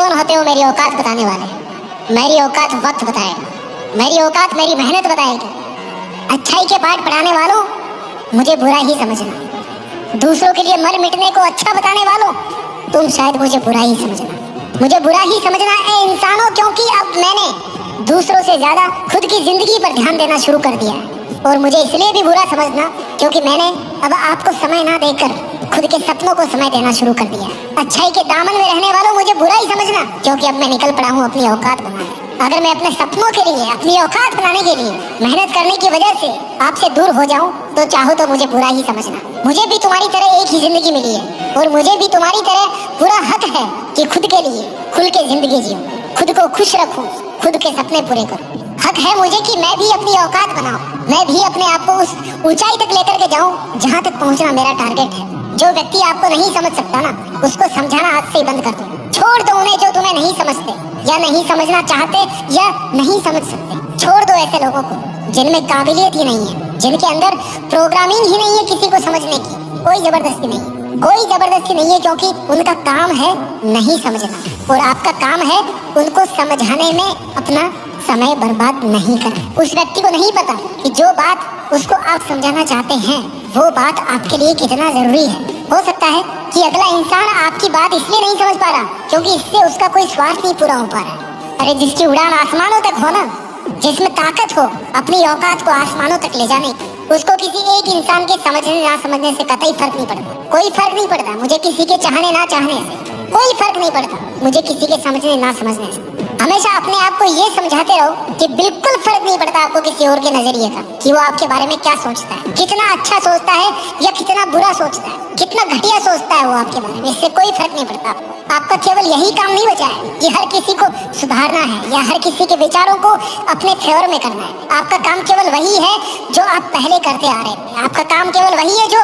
कौन होते हो मेरी औकात बताने वाले? मेरी औकात वक्त बताएगा, मेरी औकात मेरी मेहनत बताएगी। अच्छाई के पाठ पढ़ाने वालों, मुझे बुरा ही समझना। दूसरों के लिए मर मिटने को अच्छा बताने वालों, तुम शायद मुझे बुरा ही समझना। मुझे बुरा ही समझना है इंसानों, क्योंकि अब मैंने दूसरों से ज्यादा खुद की जिंदगी पर ध्यान देना शुरू कर दिया है। और मुझे इसलिए भी बुरा समझना क्योंकि मैंने अब आपको समय ना देकर खुद के सपनों को समय देना शुरू कर दिया है। अच्छाई के दामन में रहने वालों, मुझे बुरा ही समझना, क्योंकि अब मैं निकल पड़ा हूँ अपनी औकात बनाने। अगर मैं अपने सपनों के लिए, अपनी औकात बनाने के लिए मेहनत करने की वजह से आपसे दूर हो जाऊं, तो चाहो तो मुझे बुरा ही समझना। मुझे भी तुम्हारी तरह एक ही जिंदगी मिली है और मुझे भी तुम्हारी तरह पूरा हक है कि खुद के लिए खुल के जिंदगी जीऊं, खुद को खुश रखूं, खुद के सपने पूरे करूं। हक है मुझे कि मैं भी अपनी औकात बनाऊं, मैं भी अपने आप को उस ऊंचाई तक लेकर के जाऊं जहां तक पहुंचना मेरा टारगेट है। जो व्यक्ति आपको नहीं समझ सकता ना, उसको समझाना आज से ही बंद कर दो। छोड़ दो उन्हें जो तुम्हें नहीं समझते या नहीं समझना चाहते या नहीं समझ सकते। छोड़ दो ऐसे लोगों को जिनमें काबिलियत ही नहीं है, जिनके अंदर प्रोग्रामिंग ही नहीं है किसी को समझने की। कोई जबरदस्ती नहीं, कोई जबरदस्ती नहीं है, क्योंकि उनका काम है नहीं समझना और आपका काम है उनको समझाने में अपना समय बर्बाद नहीं करना। उस व्यक्ति को नहीं पता कि जो बात उसको आप समझाना चाहते हैं वो बात आपके लिए कितना जरूरी है। हो सकता है कि अगला इंसान आपकी बात इसलिए नहीं समझ पा रहा क्योंकि इससे उसका कोई स्वार्थ नहीं पूरा हो पा रहा। अरे जिसकी उड़ान आसमानों तक हो ना, जिसमें ताकत हो अपनी औकात को आसमानों तक ले जाने की, उसको किसी एक इंसान के समझने ना समझने से कतई फर्क नहीं पड़ता। कोई फर्क नहीं पड़ता मुझे किसी के चाहने ना चाहने से, कोई फर्क नहीं पड़ता मुझे किसी के समझने ना समझने से। हमेशा अपने आप को ये समझाते रहो कि बिल्कुल फर्क नहीं पड़ता आपको किसी और के नजरिए का, कि वो आपके बारे में क्या सोचता है, कितना अच्छा सोचता है या कितना बुरा सोचता है, कितना घटिया सोचता है वो आपके बारे में, इससे कोई फर्क नहीं पड़ता। आपका केवल यही काम नहीं बचा है कि हर किसी को सुधारना है या हर किसी के विचारों को अपने फेवर में करना है। आपका काम केवल वही है जो आप पहले करते आ रहे हैं। आपका काम केवल वही है जो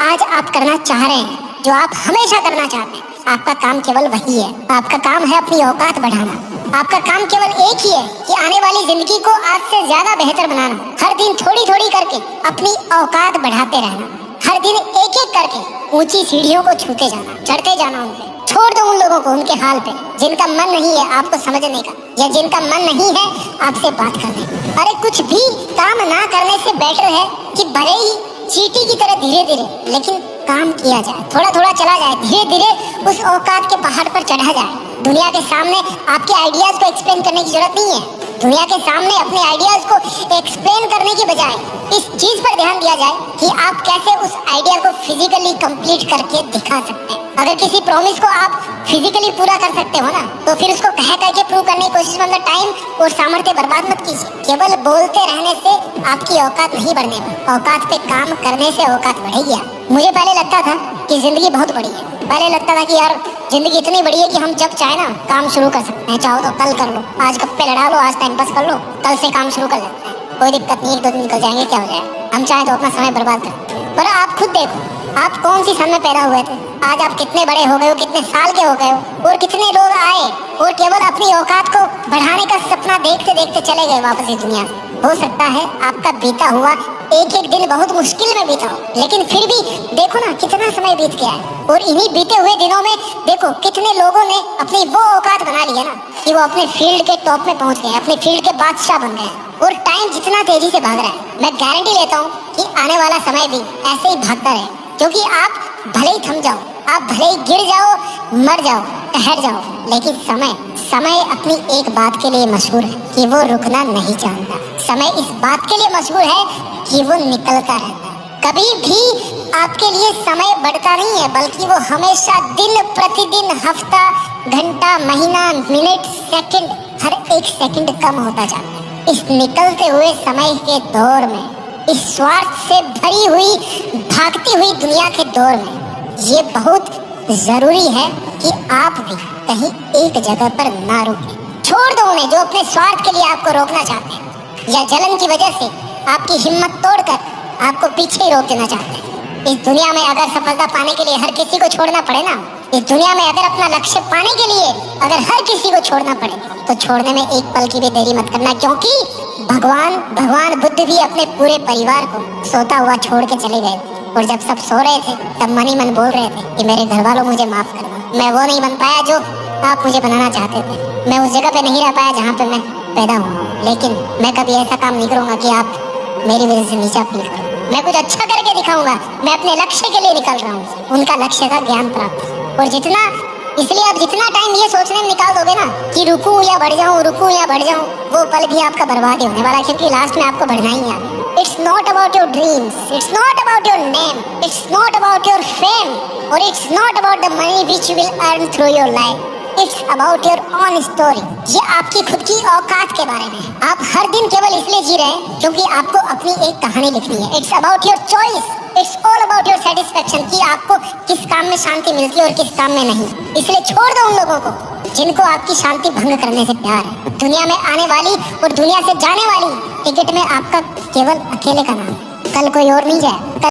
आज आप करना चाह रहे हैं, जो आप हमेशा करना चाहते हैं। आपका काम केवल वही है। आपका काम है अपनी औकात बढ़ाना। आपका काम केवल एक ही है कि आने वाली जिंदगी को आज से ज्यादा बेहतर बनाना। हर दिन थोड़ी थोड़ी करके अपनी औकात बढ़ाते रहना। हर दिन एक एक करके ऊंची सीढ़ियों को छूते जाना, चढ़ते जाना। उनपे छोड़ दो उन लोगों को उनके हाल पे, जिनका मन नहीं है आपको समझने का या जिनका मन नहीं है आपसे बात करने का। अरे कुछ भी काम ना करने से बेटर है कि भले ही चींटी की तरह धीरे धीरे लेकिन काम किया जाए, थोड़ा थोड़ा चला जाए, धीरे धीरे उस औकात के पहाड़ पर चढ़ा जाए। दुनिया के सामने आपके आइडियाज को एक्सप्लेन करने की जरूरत नहीं है। दुनिया के सामने अपने आइडियाज को एक्सप्लेन करने की बजाय इस चीज पर ध्यान दिया जाए कि आप कैसे उस आइडिया को फिजिकली कंप्लीट करके दिखा सकते हैं। अगर किसी प्रॉमिस को आप फिजिकली पूरा कर सकते हो ना, तो फिर उसको कह के प्रूव करने की कोशिश में टाइम और सामर्थ्य बर्बाद मत कीजिए। केवल बोलते रहने से आपकी औकात नहीं बढ़ने वाली, औकात पे काम करने से औकात बढ़ेगी। मुझे पहले लगता था कि जिंदगी बहुत बड़ी है। पहले लगता था कि यार जिंदगी इतनी बड़ी है कि हम जब चाहे ना काम शुरू कर सकते हैं। चाहो तो कल कर लो, आज गप्पे लड़ा लो, आज टाइम पास कर लो, कल से काम शुरू कर सकते हैं, कोई दिक्कत नहीं। एक दो दिन निकल जाएंगे, क्या हो जाएगा। हम चाहे तो अपना समय बर्बाद कर। पर आप खुद देखो, आप कौन सी सन में पैदा हुए थे, आज आप कितने बड़े हो गए हो, कितने साल के हो गए हो, और कितने लोग आए और केवल अपनी औकात को बढ़ाने का सपना देखते देखते चले गए वापस इस दुनिया से। हो सकता है आपका बीता हुआ एक एक दिन बहुत मुश्किल में बीता हो, लेकिन फिर भी देखो ना कितना समय बीत गया है। और इन्हीं बीते हुए दिनों में देखो कितने लोगों ने अपनी वो औकात बना ली है ना कि वो अपने फील्ड के टॉप में पहुंच गए, अपने फील्ड के बादशाह बन गए। और टाइम जितना तेजी से भाग रहा है, मैं गारंटी लेता हूँ कि आने वाला समय भी ऐसे ही भागता रहे। क्योंकि आप भले ही थम जाओ, आप भले ही गिर जाओ, मर जाओ, ठहर जाओ, लेकिन समय अपनी एक बात के लिए मशहूर है कि वो रुकना नहीं जानता। समय इस बात के लिए मशहूर है कि वो निकलता रहता है। कभी भी आपके लिए समय बढ़ता नहीं है, बल्कि वो हमेशा दिन प्रतिदिन, हफ्ता, घंटा, महीना, मिनट, सेकंड, हर एक सेकंड कम होता जाता है। इस निकलते हुए समय के दौर में, इस स्वार्थ से भरी हुई भागती हुई दुनिया के दौर में, ये बहुत जरूरी है कि आप भी कहीं एक जगह पर ना रुकें। छोड़ दो उन्हें जो अपने स्वार्थ के लिए आपको रोकना चाहते हैं या जलन की वजह से आपकी हिम्मत तोड़कर आपको पीछे ही रोक देना चाहते हैं। इस दुनिया में अगर सफलता पाने के लिए हर किसी को छोड़ना पड़े ना, इस दुनिया में अगर अपना लक्ष्य पाने के लिए अगर हर किसी को छोड़ना पड़े, तो छोड़ने में एक पल की भी देरी मत करना। क्योंकि भगवान बुद्ध भी अपने पूरे परिवार को सोता हुआ छोड़ के चले गए, और जब सब सो रहे थे तब मन ही मन बोल रहे थे कि मेरे घर वालों मुझे माफ करना। मैं वो नहीं बन पाया जो आप मुझे बनाना चाहते थे। मैं उस जगह पे नहीं रह पाया जहाँ पे मैं पैदा हुआ, लेकिन मैं कभी ऐसा काम नहीं करूँगा कि आप मेरी वजह से नीचा फील करो। मैं कुछ अच्छा करके दिखाऊंगा। मैं अपने लक्ष्य के लिए निकल रहा हूँ, उनका लक्ष्य का ज्ञान प्राप्त। और जितना, इसलिए आप जितना टाइम ये सोचने में निकाल दोगे ना कि रुकूं या बढ़ जाऊं, रुकूं या बढ़ जाऊं, वो पल भी आपका बर्बाद होने वाला है, क्योंकि लास्ट में आपको बढ़ना ही है। It's not about your dreams, it's not about your name, it's not about your fame, और it's not about the money which you will earn through your life. It's about your own story. ये आपकी खुद की औकात के बारे में है। आप हर दिन केवल इसलिए जी रहे हैं क्योंकि आपको अपनी एक कहानी लिखनी है। It's about your choice, it's all about your satisfaction, कि आपको किस काम में शांति मिलती है और किस काम में नहीं। इसलिए छोड़ दो उन लोगों को जिनको आपकी शांति भंग करने से प्यार है। दुनिया में आने वाली और दुनिया से जाने वाली टिकट में आपका केवल अकेले का नाम, कल कोई और नहीं जाए।